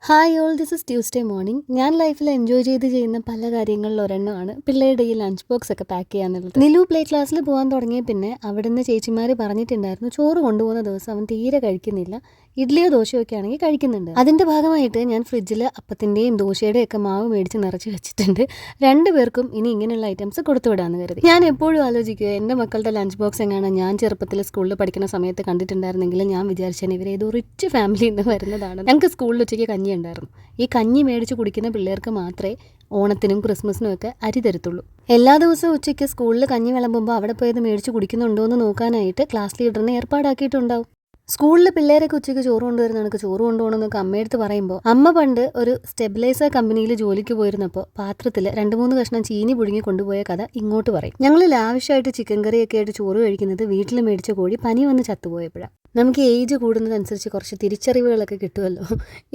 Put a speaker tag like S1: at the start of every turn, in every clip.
S1: Hi all, this is Tuesday morning. ഞാൻ ലൈഫിൽ enjoy ചെയ്യുന്ന പല കാര്യങ്ങളിൽ ഒരെണ്ണമാണ് പിള്ളേരുടെ ഈ ലഞ്ച് ബോക്സ് ഒക്കെ പാക്ക് ചെയ്യാന്നുള്ളത്. നിലു പ്ലേ ക്ലാസ്സിൽ പോകാൻ തുടങ്ങിയ പിന്നെ അവിടുന്ന് ചേച്ചിമാർ പറഞ്ഞിട്ടുണ്ടായിരുന്നു ചോറ് കൊണ്ടുപോകുന്ന ദിവസം അവൻ തീരെ കഴിക്കുന്നില്ല, ഇഡ്ഡലിയോ ദോശയോ ഒക്കെ ആണെങ്കിൽ കഴിക്കുന്നുണ്ട്. അതിൻ്റെ ഭാഗമായിട്ട് ഞാൻ ഫ്രിഡ്ജിൽ അപ്പത്തിൻ്റെയും ദോശയുടെയും ഒക്കെ മാവ് മേടിച്ച് നിറച്ച് വെച്ചിട്ടുണ്ട്. രണ്ടുപേർക്കും ഇനി ഇങ്ങനെയുള്ള ഐറ്റംസ് കൊടുത്തുവിടാമെന്ന് കരുതി. ഞാൻ എപ്പോഴും ആലോചിക്കുക, എൻ്റെ മക്കളുടെ ലഞ്ച് ബോക്സ് എങ്ങാണ് ഞാൻ ചെറുപ്പത്തിൽ സ്കൂളിൽ പഠിക്കുന്ന സമയത്ത് കണ്ടിട്ടുണ്ടായിരുന്നെങ്കിൽ ഞാൻ വിചാരിച്ചാൽ ഇവരെ ഏതോ റിച്ച് ഫാമിലിയിൽ നിന്ന് വരുന്നതാണ്. ഞങ്ങൾക്ക് സ്കൂളിൽ ഉച്ചയ്ക്ക് കഞ്ഞി ഉണ്ടായിരുന്നു. ഈ കഞ്ഞി മേടിച്ച് കുടിക്കുന്ന പിള്ളേർക്ക് മാത്രമേ ഓണത്തിനും ക്രിസ്മസിനും ഒക്കെ അരി തരത്തുള്ളൂ. എല്ലാ ദിവസവും ഉച്ചയ്ക്ക് സ്കൂളിൽ കഞ്ഞി വിളമ്പുമ്പോൾ അവിടെ പോയത് മേടിച്ച് കുടിക്കുന്നുണ്ടോ എന്ന് നോക്കാനായിട്ട് ക്ലാസ് ലീഡറിനെ ഏർപ്പാടാക്കിയിട്ടുണ്ടാവും. സ്കൂളിൽ പിള്ളേരൊക്കെ ഉച്ചയ്ക്ക് ചോറ് കൊണ്ടുവരുന്ന കണക്ക് ചോറ് കൊണ്ടുപോകണമെന്നൊക്കെ അമ്മയെടുത്ത് പറയുമ്പോൾ അമ്മ പണ്ട് ഒരു സ്റ്റെബിലൈസർ കമ്പനിയിൽ ജോലിക്ക് പോയിരുന്നപ്പോൾ പാത്രത്തിൽ 2-3 കഷ്ണം ചീനി പുഴുങ്ങി കൊണ്ടുപോയ കഥ ഇങ്ങോട്ട് പറയും. ഞങ്ങൾ ലാവിഷായിട്ട് ചിക്കൻ കറിയൊക്കെ ആയിട്ട് ചോറ് കഴിക്കുന്നത് വീട്ടിൽ മേടിച്ച കോഴി പനി വന്ന് ചത്തുപോയപ്പോഴാണ്. നമുക്ക് ഏജ് കൂടുന്നതനുസരിച്ച് കുറച്ച് തിരിച്ചറിവുകളൊക്കെ കിട്ടുമല്ലോ.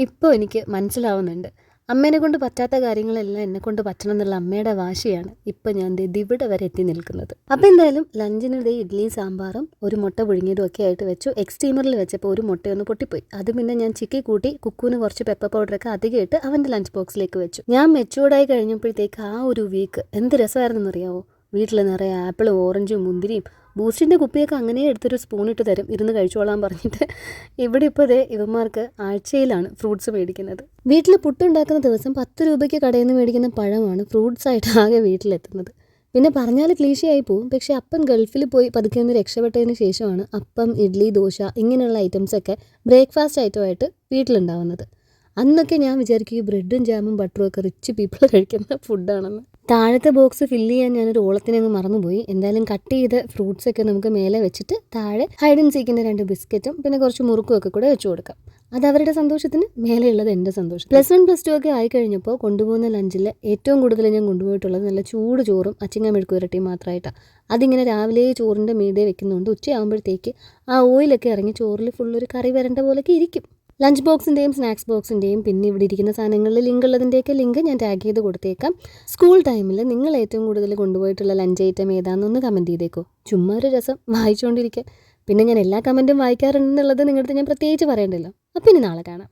S1: ഇപ്പോൾ എനിക്ക് മനസ്സിലാവുന്നുണ്ട്. അമ്മേനെ കൊണ്ട് പറ്റാത്ത കാര്യങ്ങളെല്ലാം എന്നെ കൊണ്ട് പറ്റണം എന്നുള്ള അമ്മയുടെ വാശിയാണ് ഇപ്പം ഞാൻ ഇവിടെ വരെ എത്തി നിൽക്കുന്നത്. അപ്പം എന്തായാലും ലഞ്ചിന് ഇഡ്ഡലിയും സാമ്പാറും ഒരു മുട്ട പുഴുങ്ങിയതും ഒക്കെ ആയിട്ട് വെച്ചു. എക്സ്റ്റീമറിൽ വെച്ചപ്പോൾ ഒരു മുട്ടയൊന്ന് പൊട്ടിപ്പോയി. അത് പിന്നെ ഞാൻ ചിക്കി കൂട്ടി കുക്കൂന് കുറച്ച് പെപ്പർ പൗഡറൊക്കെ അധികം ഇട്ട് അവൻ്റെ ലഞ്ച് ബോക്സിലേക്ക് വെച്ചു. ഞാൻ മെച്ചൂർഡായി കഴിഞ്ഞപ്പോഴത്തേക്ക് ആ ഒരു വീക്ക് എന്ത് രസമായിരുന്നെന്ന് അറിയാമോ? വീട്ടിൽ നിറയെ ആപ്പിളും ഓറഞ്ചും മുന്തിരിയും ബൂസ്റ്റിൻ്റെ കുപ്പിയൊക്കെ അങ്ങനെ എടുത്തൊരു സ്പൂണിട്ട് തരും, ഇരുന്ന് കഴിച്ചോളാൻ പറഞ്ഞിട്ട്. ഇവിടെ ഇപ്പോൾ ഇവന്മാർക്ക് ആഴ്ചയിലാണ് ഫ്രൂട്ട്സ് മേടിക്കുന്നത്. വീട്ടിൽ പുട്ടുണ്ടാക്കുന്ന ദിവസം 10 രൂപയ്ക്ക് കടയിൽ നിന്ന് മേടിക്കുന്ന പഴമാണ് ഫ്രൂട്ട്സായിട്ട് ആകെ വീട്ടിലെത്തുന്നത്. പിന്നെ പറഞ്ഞാൽ ക്ലീശയായി പോവും. പക്ഷേ അപ്പം ഗൾഫിൽ പോയി പതുക്കെ ഒന്ന് രക്ഷപ്പെട്ടതിന് ശേഷമാണ് അപ്പം, ഇഡ്ഡലി, ദോശ ഇങ്ങനെയുള്ള ഐറ്റംസൊക്കെ ബ്രേക്ക്ഫാസ്റ്റ് ഐറ്റമായിട്ട് വീട്ടിലുണ്ടാവുന്നത്. അന്നൊക്കെ ഞാൻ വിചാരിക്കും ഈ ബ്രെഡും ജാമും ബട്ടറും ഒക്കെ റിച്ച് പീപ്പിൾ കഴിക്കുന്ന ഫുഡാണെന്ന്. താഴത്തെ ബോക്സ് ഫില്ല് ചെയ്യാൻ ഞാനൊരു ഓളത്തിനെ അങ്ങ് മറന്നുപോയി. എന്തായാലും കട്ട് ചെയ്ത് ഫ്രൂട്ട്സൊക്കെ നമുക്ക് മേലെ വെച്ചിട്ട് താഴെ ഹൈഡ് ആൻഡ് സീക്കിൻ്റെ 2 ബിസ്ക്കറ്റും പിന്നെ കുറച്ച് മുറുക്കും ഒക്കെ കൂടെ വെച്ച് കൊടുക്കാം. അത് അവരുടെ സന്തോഷത്തിന്, മേലെയുള്ളത് എൻ്റെ സന്തോഷം. +1 +2 ഒക്കെ ആയിക്കഴിഞ്ഞപ്പോൾ കൊണ്ടുപോകുന്ന ലഞ്ചിൽ ഏറ്റവും കൂടുതൽ ഞാൻ കൊണ്ടുപോയിട്ടുള്ളത് നല്ല ചൂട് ചോറും അച്ചിങ്ങ മെഴുക്കുവരട്ടിയും മാത്രമായിട്ടാണ്. അതിങ്ങനെ രാവിലെ ചോറിൻ്റെ മീതെ വെക്കുന്നതുകൊണ്ട് ഉച്ചയാകുമ്പോഴത്തേക്ക് ആ ഓയിലൊക്കെ ഇറങ്ങി ചോറിൽ ഫുള്ളൊരു കറി വരേണ്ട പോലെയൊക്കെ ഇരിക്കും. ലഞ്ച് ബോക്സിൻ്റെയും സ്നാക്സ് ബോക്സിൻ്റെയും പിന്നെ ഇവിടെ ഇരിക്കുന്ന സാധനങ്ങളിൽ ലിങ്ക് ഉള്ളതിൻ്റെയൊക്കെ ലിങ്ക് ഞാൻ ടാഗ് ചെയ്ത് കൊടുത്തേക്കാം. സ്കൂൾ ടൈമിൽ നിങ്ങൾ ഏറ്റവും കൂടുതൽ കൊണ്ടുപോയിട്ടുള്ള ലഞ്ച് ഐറ്റം ഏതാണെന്നൊന്ന് കമൻറ്റ് ചെയ്തേക്കോ. ചുമ്മാ ഒരു രസം വായിച്ചുകൊണ്ടിരിക്കുക. പിന്നെ ഞാൻ എല്ലാ കമൻറ്റും വായിക്കാറുണ്ടെന്നുള്ളത് നിങ്ങളുടെ അടുത്ത് ഞാൻ പ്രത്യേകിച്ച് പറയണ്ടല്ലോ. അപ്പം ഇനി നാളെ കാണാം.